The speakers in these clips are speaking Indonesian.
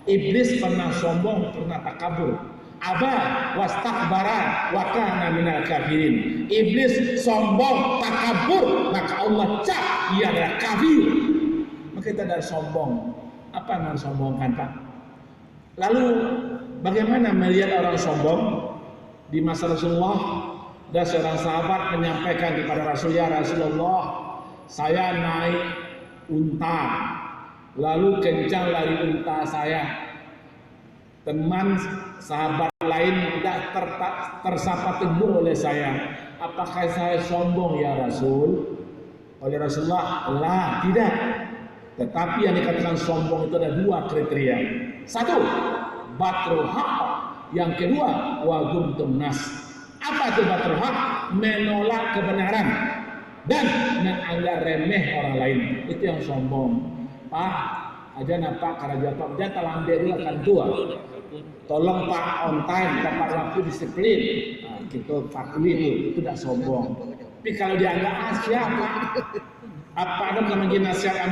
Iblis pernah sombong, pernah takabur. Aba wastakbara wa kana minal kafirin. Iblis sombong, takabur, maka Allah cap ia adalah kafir. Maka kita dari sombong. Apa yang harus sombongkan, Pak? Lalu bagaimana melihat orang sombong? Di masa Rasulullah, ada seorang sahabat menyampaikan kepada Rasul, ya Rasulullah, saya naik unta, lalu kencang lari unta saya. Teman sahabat lain tidak tersapa tegur oleh saya. Apakah saya sombong ya Rasul? Oleh Rasulullah, lah, tidak. Tetapi yang dikatakan sombong itu ada dua kriteria. Satu, batrul haq. Yang kedua, wagumtum nas. Apa itu batrul haq? Menolak kebenaran dan menganggap remeh orang lain. Itu yang sombong. Pak, aja nampak kerajaan Pak, dia telambe dulu akan tua. Tolong Pak on time, tepat waktu disiplin. Nah, gitu patuhi itu tidak sombong. Tapi kalau dianggap siapa? Apa ada namanya nasihat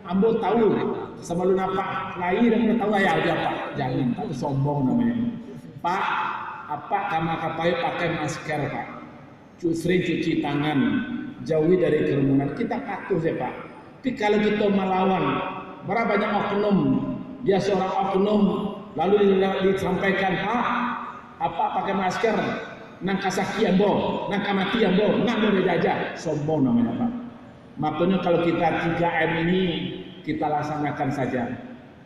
ambo tahu sebelum apa lahir dan tahu ya dia Pak. Jangan tahu sombong namanya. Pak, apa kamu pakai masker Pak? Sering cuci tangan, jauhi dari kerumunan. Kita patuh ya Pak. Tapi kalau kita melawan, berapa banyak oknum? Dia seorang oknum. Lalu disampaikan, Pak, apa pakai masker? Nang kasaki ambo, nang kamati ambo, nang boleh jajah. Sombong namanya Pak. Makanya kalau kita 3M ini kita laksanakan saja.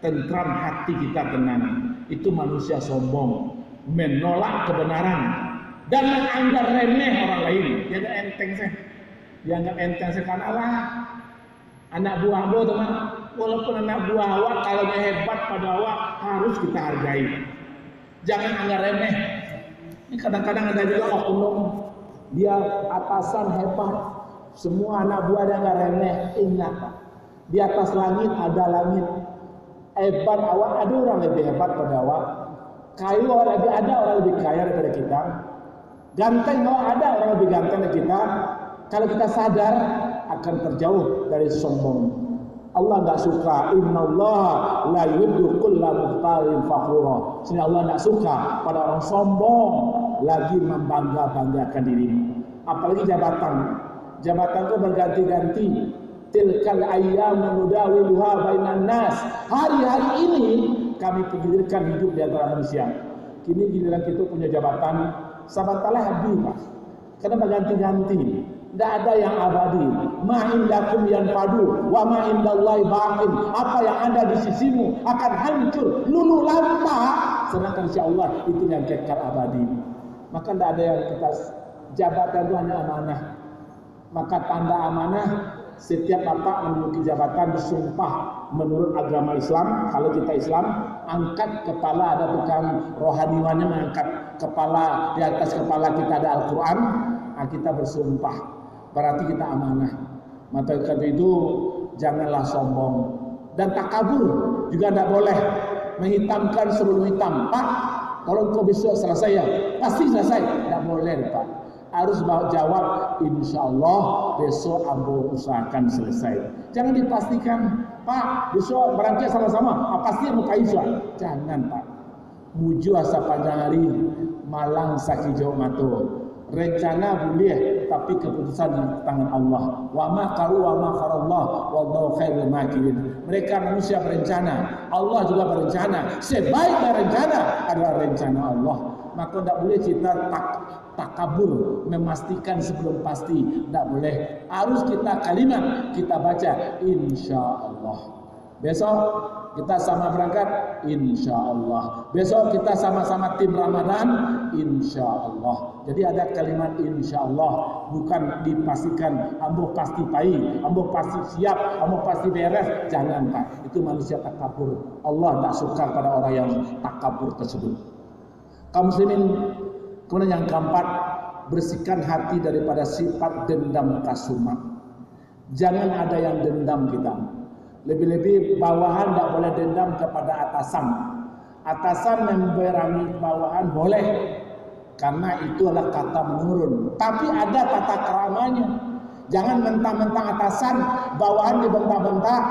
Tentram hati kita tenang. Itu manusia sombong, menolak kebenaran dan menganggap remeh orang lain. Dianggap enteng saya. Dianggap enteng sekali Allah. Anak buah Abo teman, walaupun anak buah awak kalau hebat pada awak harus kita hargai. Jangan anggap remeh. Ini kadang-kadang ada juga oknum dia atasan hebat, semua anak buah dia anggap remeh. Ingat, di atas langit ada langit. Hebat awak, ada orang lebih hebat pada awak. Kayu ada orang lebih kaya daripada kita. Ganteng awak ada orang lebih ganteng dari kita. Kalau kita sadar akan terjauh dari sombong. Allah enggak suka, innallaha la yuhibbu kulla mukhtalin fakhura. Sehingga Allah enggak suka pada orang sombong lagi membangga-banggakan diri. Apalagi jabatan. Jabatan itu berganti-ganti. Tilkal ayyamu nudawiluha bainan nas. Hari-hari ini kami pikirkan hidup di antara manusia. Kini giliran kita punya jabatan, sahabatlah habis, Pak. Karena berganti-ganti. Tidak ada yang abadi. Ma indakum yanfadu wa ma indallahi baqin. Apa yang ada di sisimu akan hancur, luluh lantak. Sedangkan insyaallah itu yang kekal abadi. Maka tidak ada yang kita jabatan itu hanya amanah. Maka tanda amanah setiap bapak menduduki jabatan disumpah menurut agama Islam. Kalau kita Islam, angkat kepala, ada tukang rohaniwannya mengangkat kepala, di atas kepala kita ada Al-Quran. Nah, kita bersumpah. Berarti kita amanah. Maka itu janganlah sombong dan takabur juga tidak boleh menghitamkan sebelum hitam. Pak, kalau kau besok selesai ya, pasti selesai. Tidak boleh Pak. Harus jawab, insya Allah besok ambo usahakan selesai. Jangan dipastikan, Pak besok berangkat sama-sama. Pasti mau kaisa. Jangan Pak. Muju asa panjang hari, malang saki jauh mato. Rencana boleh, tapi keputusan di tangan Allah. Wa ma qaru wa ma qarallah wallahu khairul makirin. Mereka manusia berencana, Allah juga berencana. Sebaik rencana adalah rencana Allah. Maka tidak boleh kita takabur, memastikan sebelum pasti. Tidak boleh. Harus kita kalimat, kita baca insya Allah. Besok kita sama berangkat, insya Allah. Besok kita sama-sama tim Ramadan, insya Allah. Jadi ada kalimat insya Allah, bukan dipastikan ambo pasti pai, ambo pasti siap, ambo pasti beres. Jangan Pak, itu manusia takabur. Allah tak suka pada orang yang takabur tersebut. Kaum muslimin, kemudian yang keempat, bersihkan hati daripada sifat dendam kasumah. Jangan ada yang dendam kita. Lebih-lebih bawahan tidak boleh dendam kepada atasan. Atasan memberangi bawahan boleh, karena itu adalah kata menurun. Tapi ada tata keramanya. Jangan mentang-mentang atasan, bawahan dibentak-bentak.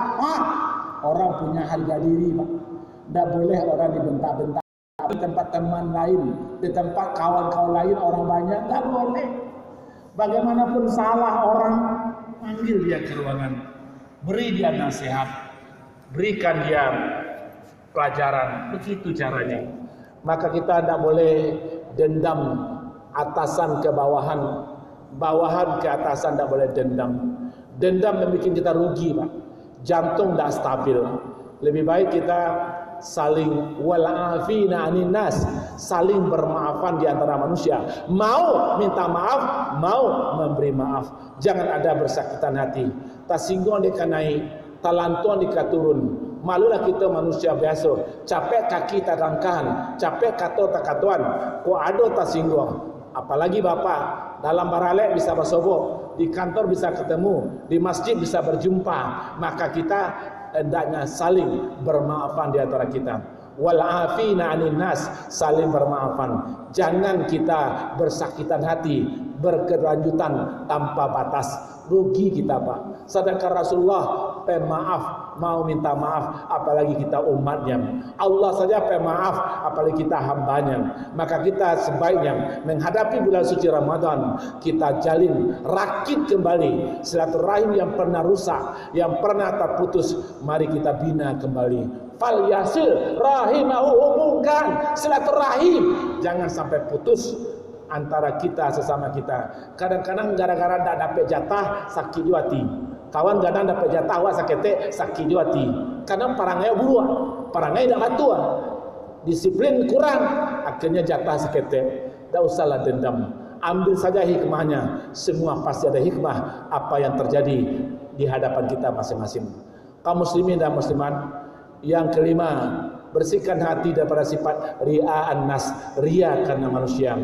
Orang punya harga diri Pak. Tidak boleh orang dibentak-bentak di tempat teman lain, di tempat kawan-kawan lain orang banyak, tidak boleh. Bagaimanapun salah orang, panggil dia ke ruangan, beri dia nasihat, berikan dia pelajaran. Begitu caranya. Maka kita tidak boleh dendam atasan ke bawahan, bawahan ke atasan, tidak boleh dendam. Dendam membuat kita rugi, Pak. Jantung tidak stabil. Lebih baik kita saling wal'afina anin nas, saling bermaafan di antara manusia. Mau minta maaf, mau memberi maaf. Jangan ada bersakitan hati. Tasinggung dikanai, talantuan dikaturun. Malulah kita manusia biasa. Capek kaki tak rangkahan, capek kato tak katuan. Ko ado tasinggung. Apalagi bapak dalam baralek bisa bersobok, di kantor bisa ketemu, di masjid bisa berjumpa. Maka kita hendaknya saling bermaafan di antara kita. Wal afina anin nas, saling bermaafan. Jangan kita bersakitan hati, berkelanjutan tanpa batas. Rugi kita, Pak. Sedangkan Rasulullah pemaaf, mau minta maaf, apalagi kita umatnya. Allah saja pemaaf, apalagi kita hambanya. Maka kita sebaiknya menghadapi bulan suci Ramadan, kita jalin, rakit kembali silaturahim yang pernah rusak, yang pernah terputus. Mari kita bina kembali. Fal yasil rahimahu hubungkan silaturahim, jangan sampai putus antara kita sesama kita. Kadang-kadang gara-gara tidak dapat jatah sakit juga hati. Kawan kadang dapat jatah awak sakit juga hati. Kadang parangai buruk, parangai tidak batua, disiplin kurang, akhirnya jatah sakit. Tidak usahlah dendam. Ambil saja hikmahnya. Semua pasti ada hikmah apa yang terjadi di hadapan kita masing-masing. Kaum muslimin dan muslimat. Yang kelima, bersihkan hati daripada sifat ria'an nas, ria karena manusia.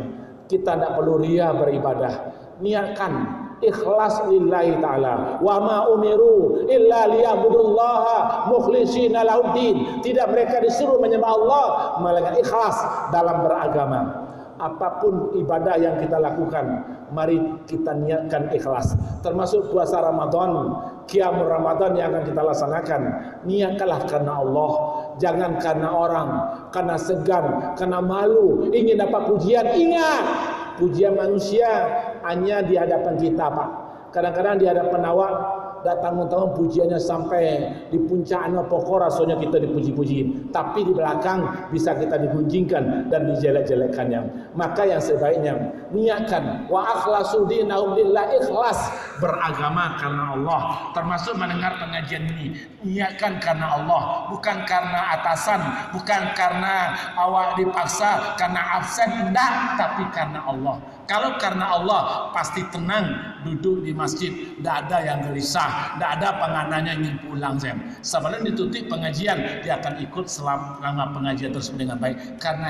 Kita tidak perlu ria beribadah. Niatkan ikhlas lillahi ta'ala. Wa ma umiru illa liya'budullaha mukhlishina lahuddin. Tidak mereka disuruh menyembah Allah, melainkan ikhlas dalam beragama. Apapun ibadah yang kita lakukan, mari kita niatkan ikhlas. Termasuk puasa Ramadan, qiyamul Ramadan yang akan kita laksanakan. Niatkanlah karena Allah, jangan karena orang, karena segan, karena malu, ingin dapat pujian. Ingat, pujian manusia hanya di hadapan kita, Pak. Kadang-kadang di hadapan awak datang tanggung pujiannya sampai di puncak pokok rasanya kita dipuji-puji, tapi di belakang bisa kita digunjingkan dan dijelek-jelekkannya. Maka yang sebaiknya niatkan wa akhlasu dinahum lillah, ikhlas beragama karena Allah. Termasuk mendengar pengajian ini, niatkan karena Allah, bukan karena atasan, bukan karena awak dipaksa, karena absen, tidak, tapi karena Allah. Kalau karena Allah pasti tenang duduk di masjid, tidak ada yang gelisah, tidak ada pengananya ingin pulang. Sebelum ditutup pengajian, dia akan ikut selama pengajian tersebut dengan baik. Karena